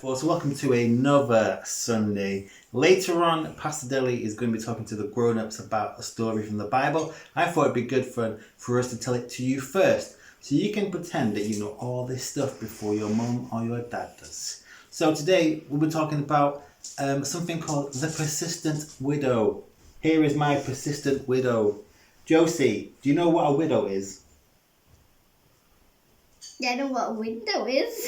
So welcome to another Sunday. Later on, Pastor Deli is going to be talking to the grown-ups about a story from the Bible. I thought it'd be good fun for us to tell it to you first, so you can pretend that you know all this stuff before your mum or your dad does. So today we'll be talking about something called the persistent widow. Here is my persistent widow. Josie, do you know what a widow is? Yeah, I know what a window is.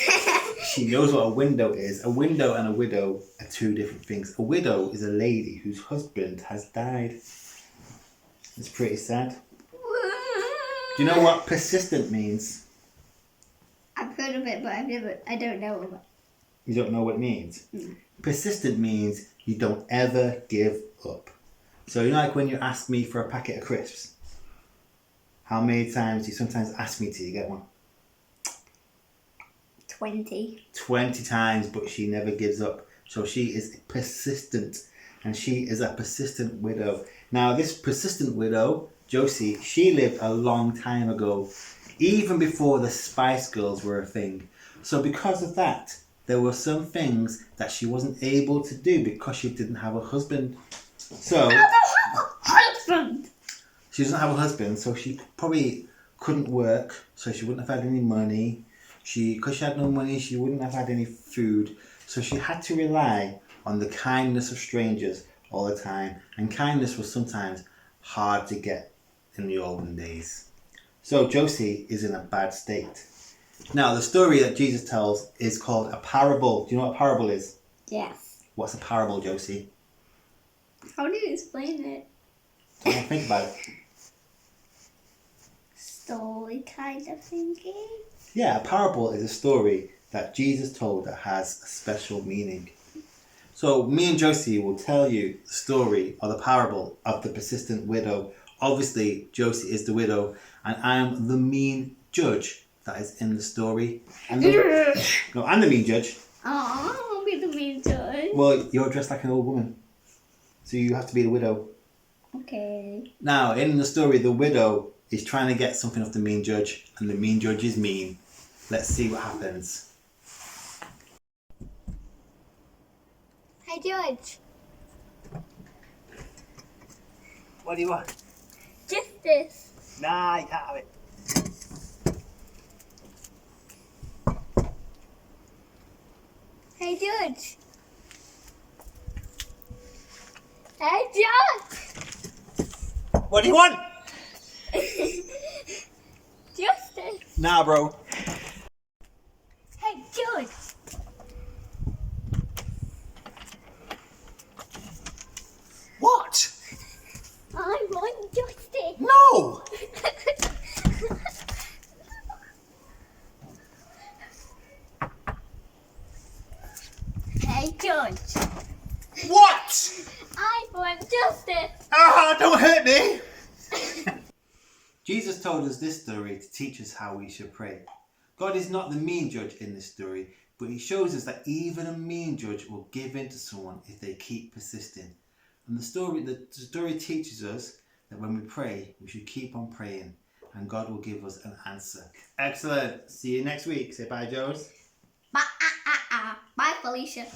She knows what a window is. A window and a widow are two different things. A widow is a lady whose husband has died. It's pretty sad. Do you know what persistent means? I've heard of it, but I don't know of it. You don't know what it means? Mm. Persistent means you don't ever give up. So you know, like when you ask me for a packet of crisps, how many times do you sometimes ask me till you get one? 20. 20 times, but she never gives up. So she is persistent, and she is a persistent widow. Now, this persistent widow, Josie, she lived a long time ago, even before the Spice Girls were a thing. So because of that, there were some things that she wasn't able to do because she didn't have a husband. So I don't have a husband! she doesn't have a husband, so she probably couldn't work, so she wouldn't have had any money. Because she had no money, she wouldn't have had any food. So she had to rely on the kindness of strangers all the time. And kindness was sometimes hard to get in the olden days. So Josie is in a bad state. Now, the story that Jesus tells is called a parable. Do you know what a parable is? Yes. What's a parable, Josie? How do you explain it? Don't think about it. Story kind of thinking? Yeah, a parable is a story that Jesus told that has a special meaning. So me and Josie will tell you the story or the parable of the persistent widow. Obviously, Josie is the widow, and I'm the mean judge that is in the story. I'm the mean judge. Oh, I won't be the mean judge. Well, you're dressed like an old woman, so you have to be the widow. Okay. Now, in the story, the widow is trying to get something off the mean judge, and the mean judge is mean. Let's see what happens. Hey, Judge. What do you want? Justice. Nah, you can't have it. Hey, Judge. Hey, Judge. What do you want? Justice. Nah, bro. Hey, Judge. What? I want justice. No! Hey, Judge. What? I want justice. Ah, don't hurt me! Jesus told us this story to teach us how we should pray. God is not the mean judge in this story, but he shows us that even a mean judge will give in to someone if they keep persisting. And the story teaches us that when we pray, we should keep on praying, and God will give us an answer. Excellent. See you next week. Say bye, Joes. Bye, Bye, Felicia.